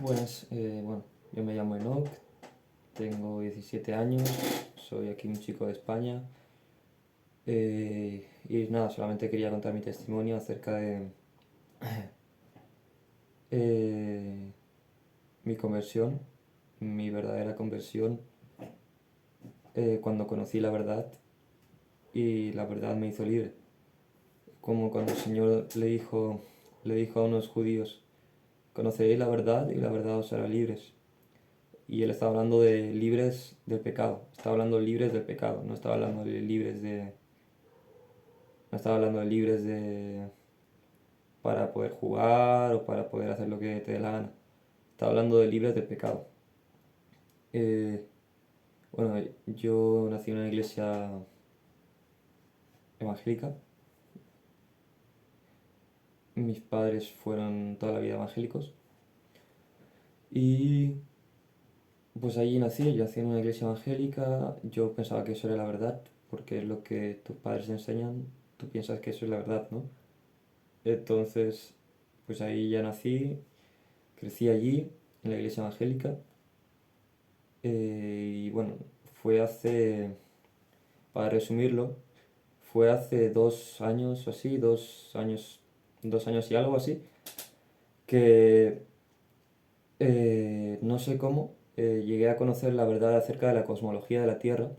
Buenas, bueno, yo me llamo Enoch, tengo 17 años, soy aquí un chico de España y nada, solamente quería contar mi testimonio acerca de eh, mi conversión, mi verdadera conversión, cuando conocí la verdad y la verdad me hizo libre. Como cuando el Señor le dijo a unos judíos, conoceréis la verdad y la verdad os hará libres. Y él estaba hablando de libres del pecado, estaba hablando de libres del pecado, no estaba hablando de libres de, no estaba hablando de libres de para poder jugar o para poder hacer lo que te dé la gana, estaba hablando de libres del pecado. Eh, bueno, yo nací en una iglesia evangélica, mis padres fueron toda la vida evangélicos y pues allí nací, yo nací en una iglesia evangélica, yo pensaba que eso era la verdad, porque es lo que tus padres enseñan, tú piensas que eso es la verdad, ¿no? Entonces, pues ahí ya nací, crecí allí, en la iglesia evangélica, y bueno, fue hace, para resumirlo, fue hace 2 años o así, 2 años y algo así, que no sé cómo llegué a conocer la verdad acerca de la cosmología de la Tierra.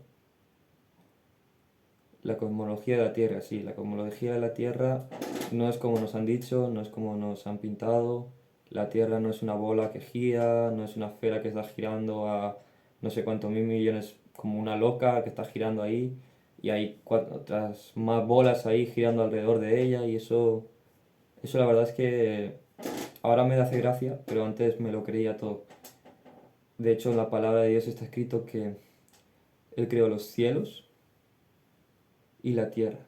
La cosmología de la Tierra, sí, la cosmología de la Tierra no es como nos han dicho, no es como nos han pintado. La Tierra no es una bola que gira, no es una esfera que está girando a no sé cuántos mil millones, como una loca que está girando ahí, y hay otras más bolas ahí girando alrededor de ella, y eso la verdad es que ahora me hace gracia, pero antes me lo creía todo. De hecho, en la palabra de Dios está escrito que Él creó los cielos y la tierra.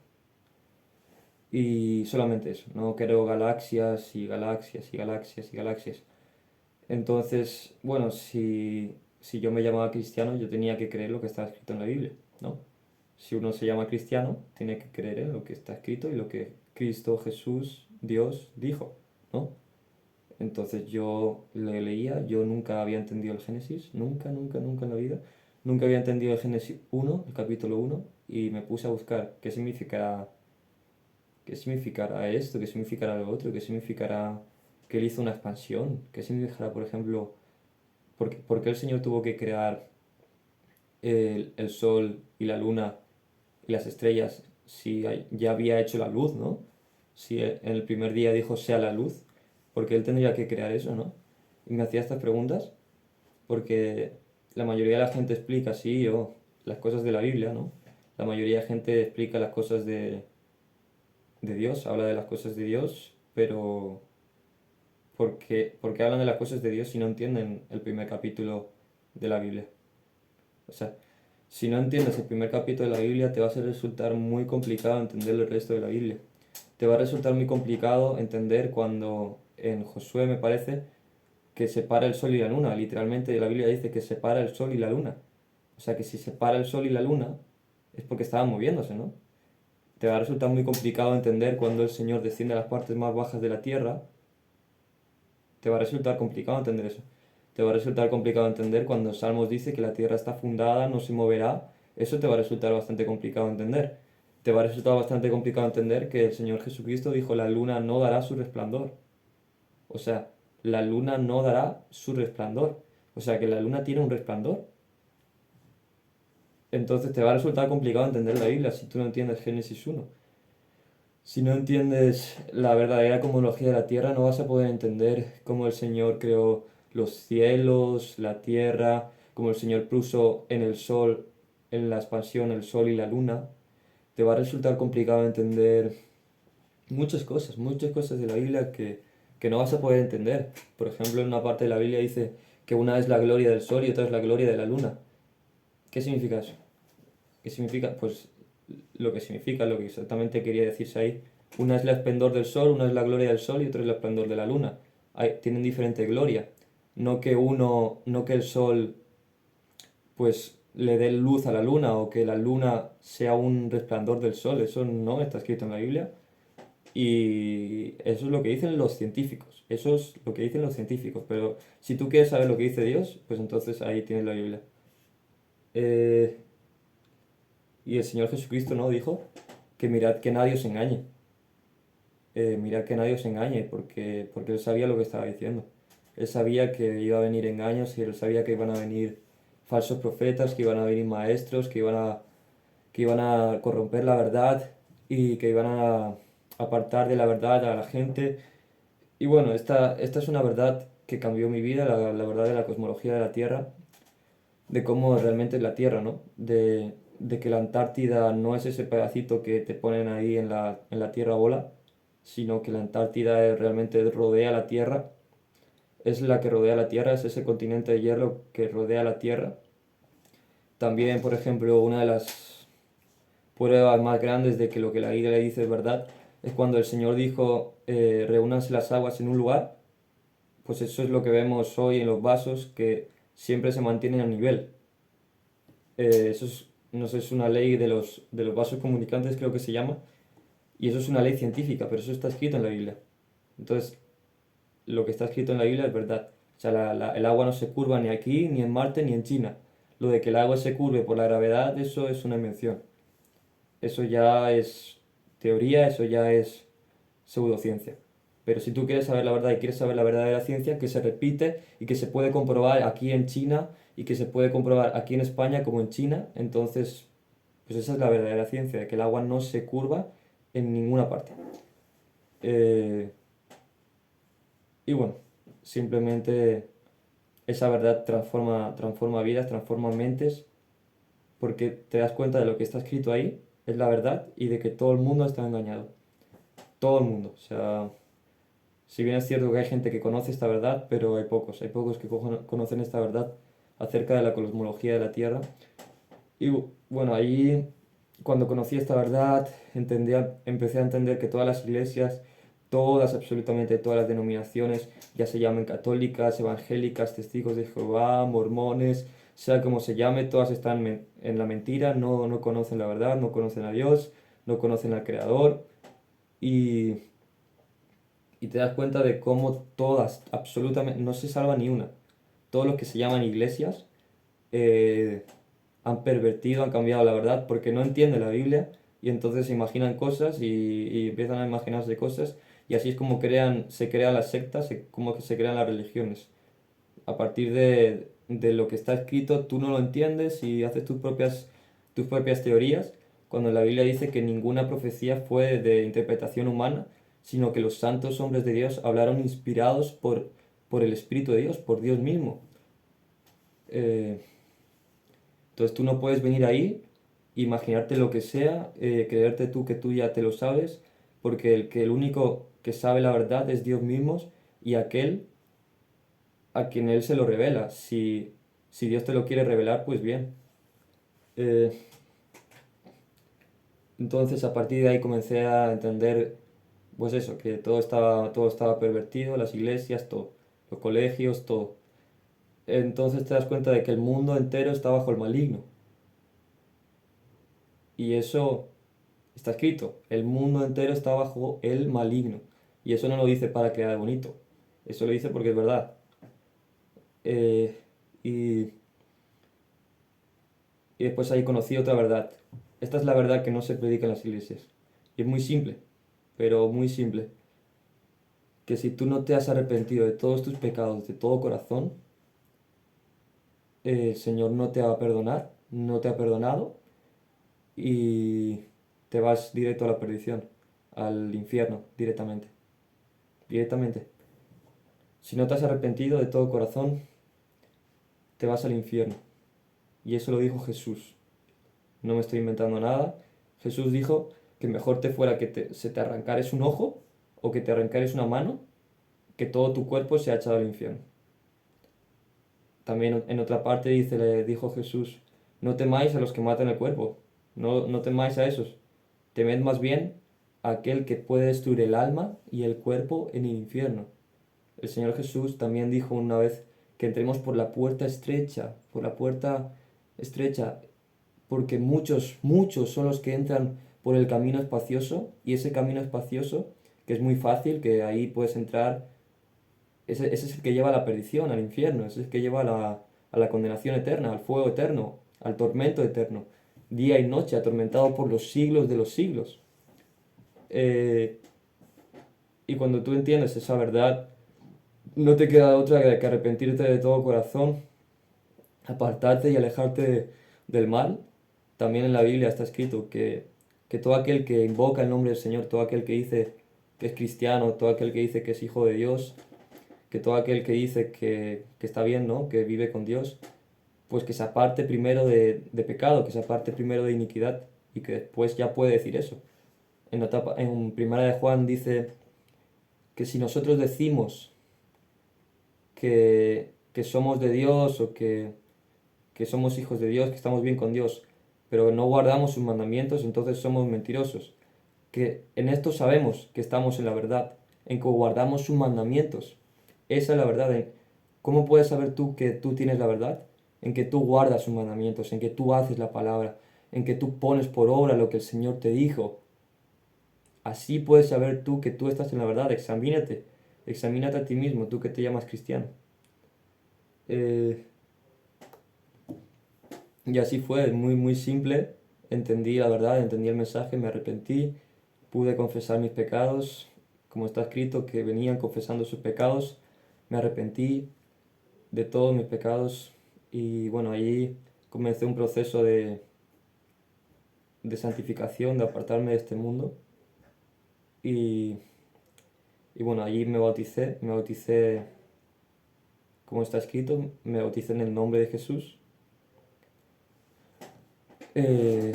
Y solamente eso, no creo galaxias y galaxias y galaxias y galaxias. Entonces, bueno, si yo me llamaba cristiano, yo tenía que creer lo que está escrito en la Biblia, ¿no? Si uno se llama cristiano, tiene que creer en lo que está escrito y lo que Cristo Jesús, Dios, dijo, ¿no? Entonces yo le leía, yo nunca había entendido el Génesis, nunca, nunca, nunca en la vida. Nunca había entendido el Génesis 1, el capítulo 1, y me puse a buscar qué significará esto, qué significará lo otro, qué significará que él hizo una expansión, qué significará, por ejemplo, por qué el Señor tuvo que crear el sol y la luna y las estrellas si ya había hecho la luz, ¿no? Si en el primer día dijo sea la luz, porque él tendría que crear eso, ¿no? Y me hacía estas preguntas porque la mayoría de la gente explica, sí, las cosas de la Biblia, ¿no? La mayoría de gente explica las cosas de Dios, habla de las cosas de Dios, pero ¿por qué hablan de las cosas de Dios si no entienden el primer capítulo de la Biblia? O sea, si no entiendes el primer capítulo de la Biblia, te va a resultar muy complicado entender el resto de la Biblia. Te va a resultar muy complicado entender cuando en Josué, me parece, que separa el sol y la luna. Literalmente la Biblia dice que separa el sol y la luna. O sea que si separa el sol y la luna es porque estaban moviéndose, ¿no? Te va a resultar muy complicado entender cuando el Señor desciende a las partes más bajas de la tierra. Te va a resultar complicado entender eso. Te va a resultar complicado entender cuando Salmos dice que la tierra está fundada, no se moverá. Eso te va a resultar bastante complicado entender. Te va a resultar bastante complicado entender que el Señor Jesucristo dijo la luna no dará su resplandor. O sea, la luna no dará su resplandor. O sea, que la luna tiene un resplandor. Entonces te va a resultar complicado entender la Biblia si tú no entiendes Génesis 1. Si no entiendes la verdadera cosmología de la Tierra, no vas a poder entender cómo el Señor creó los cielos, la Tierra, cómo el Señor puso en el Sol, en la expansión, el Sol y la Luna. Te va a resultar complicado entender muchas cosas de la Biblia que no vas a poder entender. Por ejemplo, en una parte de la Biblia dice que una es la gloria del Sol y otra es la gloria de la Luna. ¿Qué significa eso? ¿Qué significa? Pues lo que significa, lo que exactamente quería decirse ahí. Una es el esplendor del sol, una es la gloria del sol y otra es el esplendor de la luna. Tienen diferente gloria. No que el sol pues le dé luz a la luna o que la luna sea un resplandor del sol. Eso no está escrito en la Biblia y eso es lo que dicen los científicos. Eso es lo que dicen los científicos, pero si tú quieres saber lo que dice Dios, pues entonces ahí tienes la Biblia. Eh, y el Señor Jesucristo no dijo que mirad que nadie os engañe. Mirad que nadie os engañe, porque Él sabía lo que estaba diciendo. Él sabía que iba a venir engaños y Él sabía que iban a venir falsos profetas, que iban a venir maestros, que iban a corromper la verdad y que iban a apartar de la verdad a la gente. Y bueno, esta es una verdad que cambió mi vida, la verdad de la cosmología de la Tierra, de cómo realmente es la Tierra, ¿no? De que la Antártida no es ese pedacito que te ponen ahí en la Tierra bola, sino que la Antártida realmente rodea la Tierra, es la que rodea la Tierra, es ese continente de hielo que rodea la Tierra. También, por ejemplo, una de las pruebas más grandes de que lo que la Biblia dice es verdad es cuando el Señor dijo, reúnanse las aguas en un lugar, pues eso es lo que vemos hoy en los vasos, que siempre se mantienen a nivel. Eso es, no sé, es una ley de los vasos comunicantes, creo que se llama, y eso es una ley científica, pero eso está escrito en la Biblia. Entonces, lo que está escrito en la Biblia es verdad. O sea, el agua no se curva ni aquí, ni en Marte, ni en China. Lo de que el agua se curve por la gravedad, eso es una invención. Eso ya es teoría, eso ya es pseudociencia. Pero si tú quieres saber la verdad y quieres saber la verdadera ciencia, que se repite y que se puede comprobar aquí en China y que se puede comprobar aquí en España como en China, entonces, pues esa es la verdadera ciencia, de que el agua no se curva en ninguna parte. Eh, y bueno, simplemente esa verdad transforma vidas, transforma mentes, porque te das cuenta de lo que está escrito ahí, es la verdad, y de que todo el mundo está engañado. Todo el mundo. O sea, si bien es cierto que hay gente que conoce esta verdad, pero hay pocos que conocen esta verdad acerca de la cosmología de la Tierra. Y bueno, ahí cuando conocí esta verdad, empecé a entender que todas las iglesias, todas, absolutamente todas las denominaciones, ya se llamen católicas, evangélicas, testigos de Jehová, mormones, sea como se llame, todas están en la mentira, no conocen la verdad, no conocen a Dios, no conocen al Creador. Y y te das cuenta de cómo todas, absolutamente, no se salva ni una. Todos los que se llaman iglesias eh, han pervertido, han cambiado la verdad porque no entienden la Biblia y entonces se imaginan cosas y empiezan a imaginarse cosas y así es como se crean las sectas, como que se crean las religiones. A partir de lo que está escrito, tú no lo entiendes y haces tus propias teorías, cuando la Biblia dice que ninguna profecía fue de interpretación humana, sino que los santos hombres de Dios hablaron inspirados por el Espíritu de Dios, por Dios mismo. Eh, entonces tú no puedes venir ahí, imaginarte lo que sea, creerte tú que tú ya te lo sabes, porque el único que sabe la verdad es Dios mismo y aquel a quien Él se lo revela. Si Dios te lo quiere revelar, pues bien. Eh, entonces a partir de ahí comencé a entender, pues eso, que todo estaba pervertido, las iglesias, todo, los colegios, todo. Entonces te das cuenta de que el mundo entero está bajo el maligno. Y eso está escrito, el mundo entero está bajo el maligno. Y eso no lo dice para quedar bonito, eso lo dice porque es verdad. Eh, y Y después ahí conocí otra verdad. Esta es la verdad que no se predica en las iglesias. Y es muy simple, pero muy simple. Que si tú no te has arrepentido de todos tus pecados de todo corazón, el Señor no te va a perdonar, no te ha perdonado y te vas directo a la perdición, al infierno, directamente. Directamente. Si no te has arrepentido de todo corazón, te vas al infierno. Y eso lo dijo Jesús. No me estoy inventando nada. Jesús dijo que mejor te fuera que se te arrancares un ojo o que te arrancares una mano, que todo tu cuerpo sea echado al infierno. También en otra parte le dijo Jesús, no temáis a los que matan el cuerpo, no temáis a esos, temed más bien a aquel que puede destruir el alma y el cuerpo en el infierno. El Señor Jesús también dijo una vez que entremos por la puerta estrecha, por la puerta estrecha, porque muchos, muchos son los que entran por el camino espacioso y ese camino espacioso, que es muy fácil, que ahí puedes entrar ese es el que lleva a la perdición, al infierno, ese es el que lleva a la condenación eterna, al fuego eterno, al tormento eterno, día y noche, atormentado por los siglos de los siglos. Eh, y cuando tú entiendes esa verdad, no te queda otra que arrepentirte de todo corazón, apartarte y alejarte del mal. También en la Biblia está escrito que todo aquel que invoca el nombre del Señor, todo aquel que dice que es cristiano, todo aquel que dice que es hijo de Dios, que todo aquel que dice que está bien, ¿no? Que vive con Dios, pues que se aparte primero de pecado, que se aparte primero de iniquidad y que después ya puede decir eso. En Primera de Juan dice que si nosotros decimos que somos de Dios o que somos hijos de Dios, que estamos bien con Dios, pero no guardamos sus mandamientos, entonces somos mentirosos. Que en esto sabemos que estamos en la verdad, en que guardamos sus mandamientos. Esa es la verdad. ¿Cómo puedes saber tú que tú tienes la verdad? En que tú guardas sus mandamientos, en que tú haces la palabra, en que tú pones por obra lo que el Señor te dijo. Así puedes saber tú que tú estás en la verdad. Examínate, examínate a ti mismo, tú que te llamas cristiano. Eh, y así fue, muy, muy simple. Entendí la verdad, entendí el mensaje, me arrepentí, pude confesar mis pecados, como está escrito, que venían confesando sus pecados. Me arrepentí de todos mis pecados y bueno, allí comencé un proceso de santificación, de apartarme de este mundo. Y, y bueno, allí me bauticé como está escrito, me bauticé en el nombre de Jesús. Eh,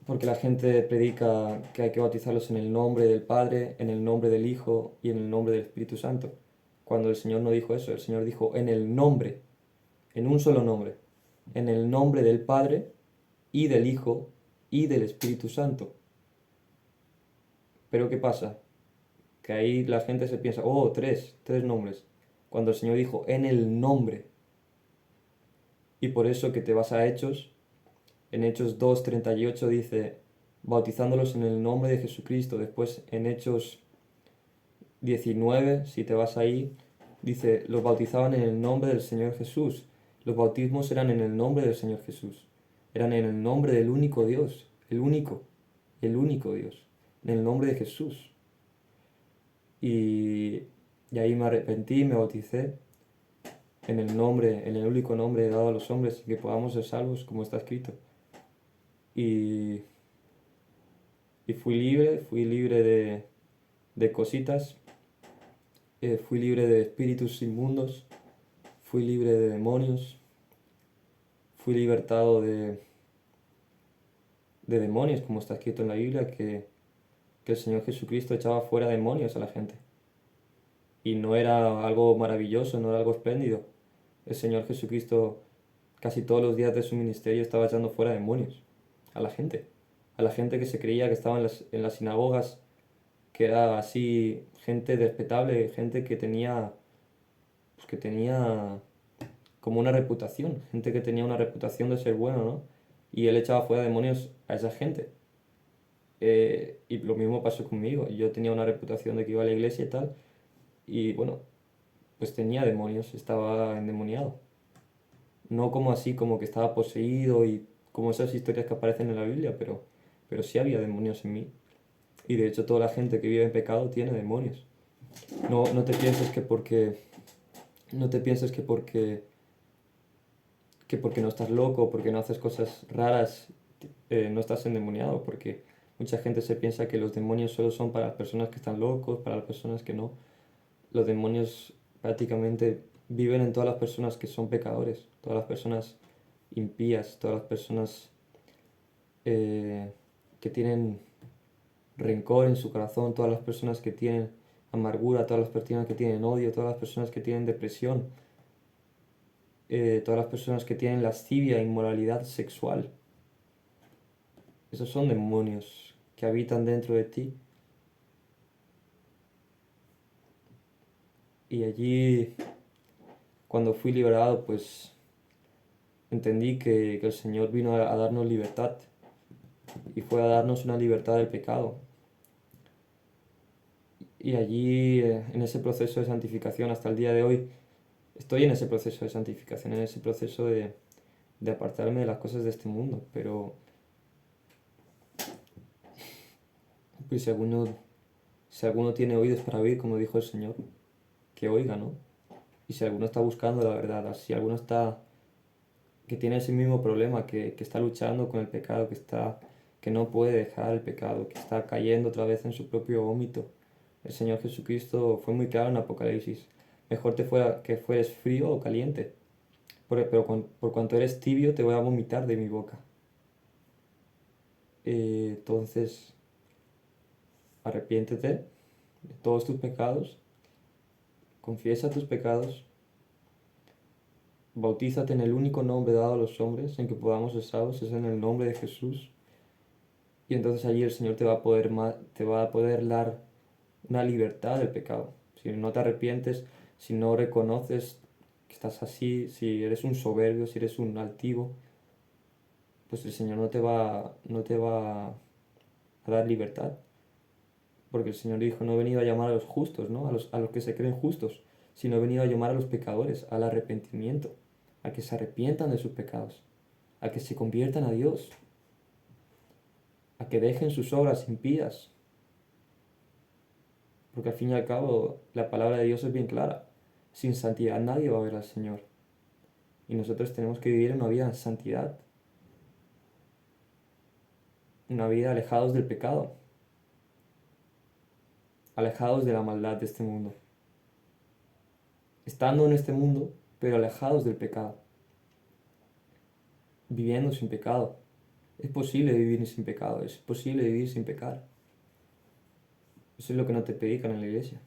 Porque la gente predica que hay que bautizarlos en el nombre del Padre, en el nombre del Hijo y en el nombre del Espíritu Santo. Cuando el Señor no dijo eso, el Señor dijo en el nombre, en un solo nombre, en el nombre del Padre y del Hijo y del Espíritu Santo. Pero ¿qué pasa? Que ahí la gente se piensa, oh, tres nombres. Cuando el Señor dijo en el nombre. Y por eso que te vas a Hechos, en Hechos 2:38 dice, bautizándolos en el nombre de Jesucristo. Después en Hechos 19, si te vas ahí, dice, los bautizaban en el nombre del Señor Jesús. Los bautismos eran en el nombre del Señor Jesús. Eran en el nombre del único Dios, el único Dios, en el nombre de Jesús. Y, y ahí me arrepentí, me bauticé en el único nombre dado a los hombres, que podamos ser salvos, como está escrito. Y, y fui libre de cositas, fui libre de espíritus inmundos, fui libre de demonios, fui libertado de demonios, como está escrito en la Biblia, que el Señor Jesucristo echaba fuera demonios a la gente. Y no era algo maravilloso, no era algo espléndido. El Señor Jesucristo casi todos los días de su ministerio estaba echando fuera demonios a la gente que se creía que estaba en las sinagogas, que era así gente respetable, gente pues que tenía como una reputación, gente que tenía una reputación de ser bueno, ¿no? Y él echaba fuera demonios a esa gente. Y lo mismo pasó conmigo. Yo tenía una reputación de que iba a la iglesia y tal, y bueno, pues tenía demonios, estaba endemoniado. No como así, como que estaba poseído y como esas historias que aparecen en la Biblia, pero sí había demonios en mí. Y de hecho toda la gente que vive en pecado tiene demonios. No te pienses no te pienses que porque no estás loco, porque no haces cosas raras, no estás endemoniado, porque mucha gente se piensa que los demonios solo son para las personas que están locos, para las personas que no. Los demonios prácticamente viven en todas las personas que son pecadores, todas las personas impías, todas las personas eh, que tienen rencor en su corazón, todas las personas que tienen amargura, todas las personas que tienen odio, todas las personas que tienen depresión, todas las personas que tienen lascivia, inmoralidad sexual. Esos son demonios que habitan dentro de ti. Y allí, cuando fui liberado, pues entendí que el Señor vino a darnos libertad y fue a darnos una libertad del pecado. Y allí, en ese proceso de santificación hasta el día de hoy, estoy en ese proceso de santificación, en ese proceso de apartarme de las cosas de este mundo. Pero pues, si alguno tiene oídos para oír, como dijo el Señor, que oiga, ¿no? Y si alguno está buscando la verdad, si alguno está, que tiene ese mismo problema, que está luchando con el pecado, que no puede dejar el pecado, que está cayendo otra vez en su propio vómito, el Señor Jesucristo fue muy claro en Apocalipsis. Mejor te fuera que fueres frío o caliente, pero por cuanto eres tibio te voy a vomitar de mi boca. Entonces, arrepiéntete de todos tus pecados, confiesa tus pecados, bautízate en el único nombre dado a los hombres en que podamos ser salvos, es en el nombre de Jesús. Y entonces allí el Señor te va a poder dar una libertad del pecado. Si no te arrepientes, si no reconoces que estás así, si eres un soberbio, si eres un altivo, pues el Señor no te va a dar libertad. Porque el Señor dijo, no he venido a llamar a los justos, ¿no? A los que se creen justos, sino he venido a llamar a los pecadores, al arrepentimiento, a que se arrepientan de sus pecados, a que se conviertan a Dios, a que dejen sus obras impías. Porque al fin y al cabo la palabra de Dios es bien clara. Sin santidad nadie va a ver al Señor. Y nosotros tenemos que vivir una vida en santidad, una vida alejados del pecado, alejados de la maldad de este mundo. Estando en este mundo, pero alejados del pecado, viviendo sin pecado. Es posible vivir sin pecado, es posible vivir sin pecar. Eso es lo que no te predican en la iglesia.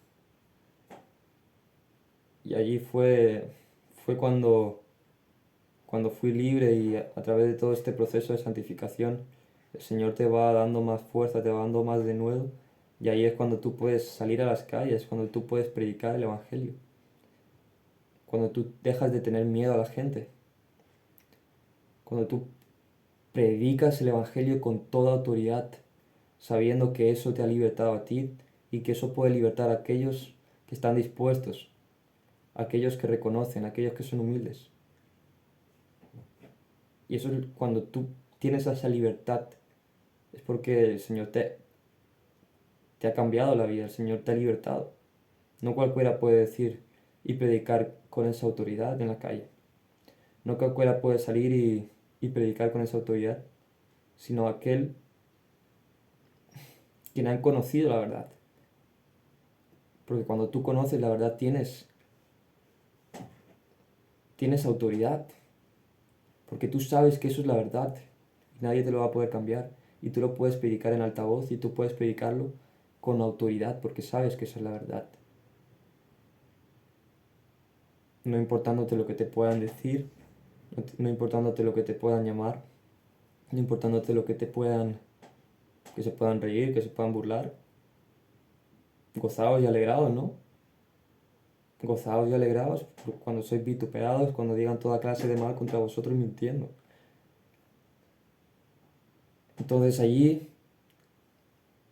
Y allí fue cuando fui libre y a través de todo este proceso de santificación, el Señor te va dando más fuerza, te va dando más de nuevo. Y ahí es cuando tú puedes salir a las calles, cuando tú puedes predicar el Evangelio. Cuando tú dejas de tener miedo a la gente. Cuando tú predicas el Evangelio con toda autoridad, sabiendo que eso te ha libertado a ti y que eso puede libertar a aquellos que están dispuestos, a aquellos que reconocen, a aquellos que son humildes. Y eso es cuando tú tienes esa libertad, es porque el Señor te ha cambiado la vida, el Señor te ha libertado. No cualquiera puede decir y predicar con esa autoridad en la calle. No cualquiera puede salir y predicar con esa autoridad, sino aquel quien ha conocido la verdad. Porque cuando tú conoces la verdad tienes autoridad. Porque tú sabes que eso es la verdad y nadie te lo va a poder cambiar. Y tú lo puedes predicar en altavoz y tú puedes predicarlo con autoridad porque sabes que esa es la verdad. No importándote lo que te puedan decir, no importándote lo que te puedan llamar, no importándote lo que que se puedan reír, que se puedan burlar. Gozaos y alegraos, ¿no? Gozaos y alegraos cuando sois vituperados, cuando digan toda clase de mal contra vosotros mintiendo. Entonces allí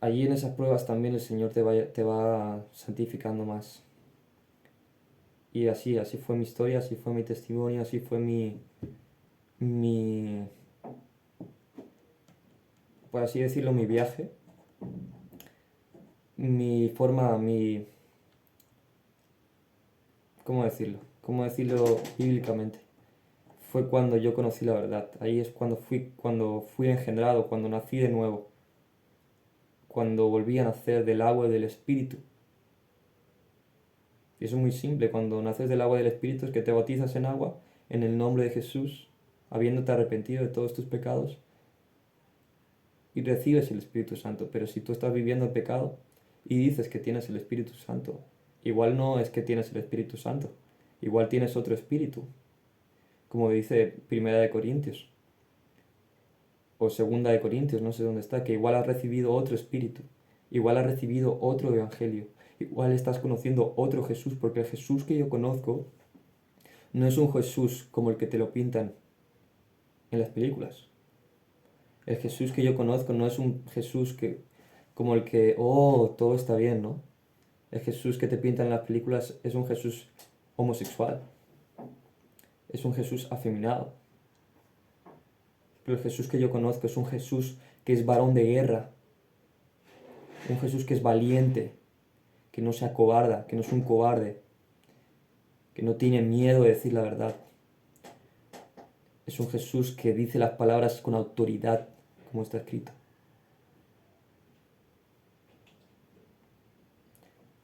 en esas pruebas también el Señor te va santificando más. Y así fue mi historia, así fue mi testimonio, así fue mi, por así decirlo, mi viaje, mi forma, ¿cómo decirlo? ¿Cómo decirlo bíblicamente? Fue cuando yo conocí la verdad. Ahí es cuando fui engendrado, cuando nací de nuevo, cuando volví a nacer del agua y del Espíritu. Y eso es muy simple, cuando naces del agua y del Espíritu es que te bautizas en agua, en el nombre de Jesús, habiéndote arrepentido de todos tus pecados, y recibes el Espíritu Santo. Pero si tú estás viviendo el pecado y dices que tienes el Espíritu Santo, igual no es que tienes el Espíritu Santo, igual tienes otro espíritu, como dice Primera de Corintios, o Segunda de Corintios, no sé dónde está, que igual has recibido otro espíritu, igual has recibido otro evangelio, igual estás conociendo otro Jesús, porque el Jesús que yo conozco no es un Jesús como el que te lo pintan en las películas. El Jesús que yo conozco no es un Jesús como el que, oh, todo está bien, ¿no? El Jesús que te pintan en las películas es un Jesús homosexual, es un Jesús afeminado. Pero el Jesús que yo conozco es un Jesús que es varón de guerra, un Jesús que es valiente, que no se acobarda, que no es un cobarde, que no tiene miedo de decir la verdad. Es un Jesús que dice las palabras con autoridad, como está escrito.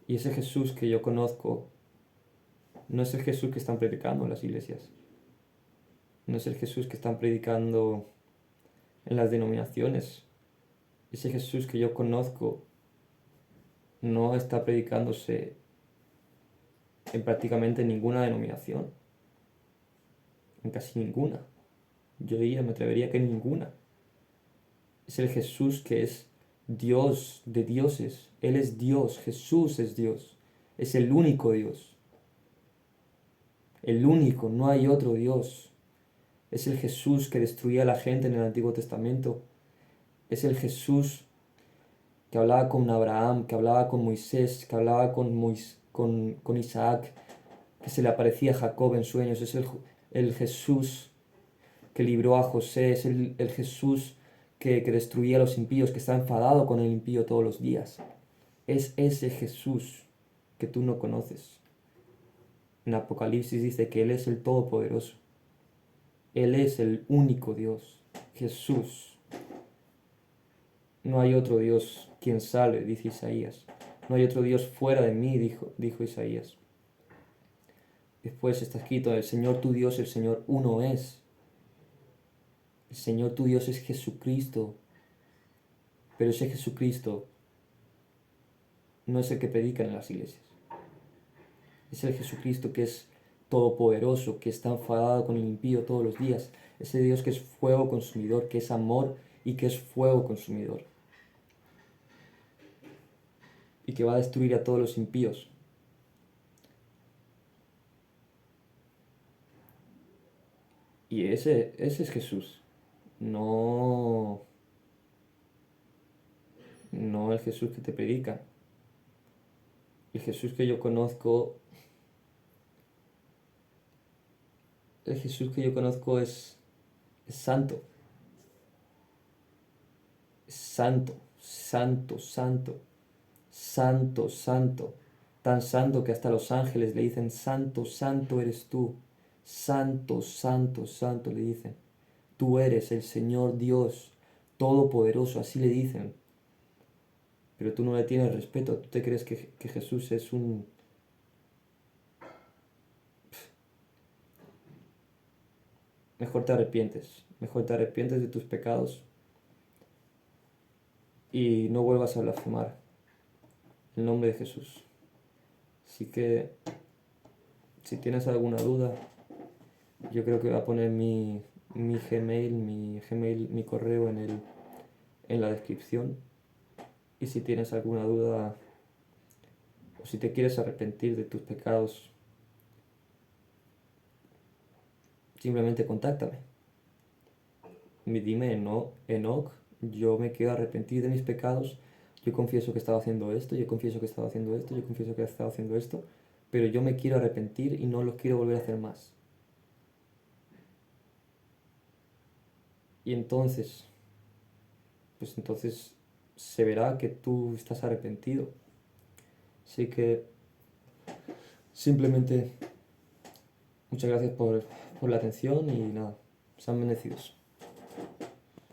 Y ese Jesús que yo conozco no es el Jesús que están predicando en las iglesias. No es el Jesús que están predicando en las denominaciones. Ese Jesús que yo conozco no está predicándose en prácticamente ninguna denominación. En casi ninguna. Yo diría, me atrevería que en ninguna. Es el Jesús que es Dios de dioses. Él es Dios, Jesús es Dios. Es el único Dios. El único, no hay otro Dios. Es el Jesús que destruía a la gente en el Antiguo Testamento. Es el Jesús que hablaba con Abraham, que hablaba con Moisés, que hablaba con Isaac, que se le aparecía a Jacob en sueños. Es el Jesús que libró a José. Es el Jesús que destruía a los impíos, que está enfadado con el impío todos los días. Es ese Jesús que tú no conoces. En Apocalipsis dice que Él es el Todopoderoso. Él es el único Dios, Jesús. No hay otro Dios quien salve, dice Isaías. No hay otro Dios fuera de mí, dijo Isaías. Después está escrito, el Señor tu Dios, el Señor uno es. El Señor tu Dios es Jesucristo. Pero ese Jesucristo no es el que predican en las iglesias. Es el Jesucristo que es todopoderoso, que está enfadado con el impío todos los días. Ese Dios que es fuego consumidor, que es amor y que es fuego consumidor. Y que va a destruir a todos los impíos. Y ese es Jesús. No, no el Jesús que te predica. El Jesús que yo conozco, el Jesús que yo conozco es santo. Es santo, santo, santo, santo, santo. Tan santo que hasta los ángeles le dicen, santo, santo eres tú. Santo, santo, santo le dicen. Tú eres el Señor Dios Todopoderoso, así le dicen. Pero tú no le tienes respeto, tú te crees que Jesús es un... Mejor te arrepientes de tus pecados y no vuelvas a blasfemar el nombre de Jesús. Así que, si tienes alguna duda, yo creo que voy a poner mi Gmail, mi correo en la descripción. Y si tienes alguna duda o si te quieres arrepentir de tus pecados, simplemente contáctame. Dime, no, Enoch, yo me quiero arrepentir de mis pecados, yo confieso que estaba haciendo esto, yo confieso que estaba haciendo esto, yo confieso que estaba haciendo esto, pero yo me quiero arrepentir y no los quiero volver a hacer más. Y entonces, pues entonces se verá que tú estás arrepentido. Así que simplemente muchas gracias por la atención y nada, sean bendecidos.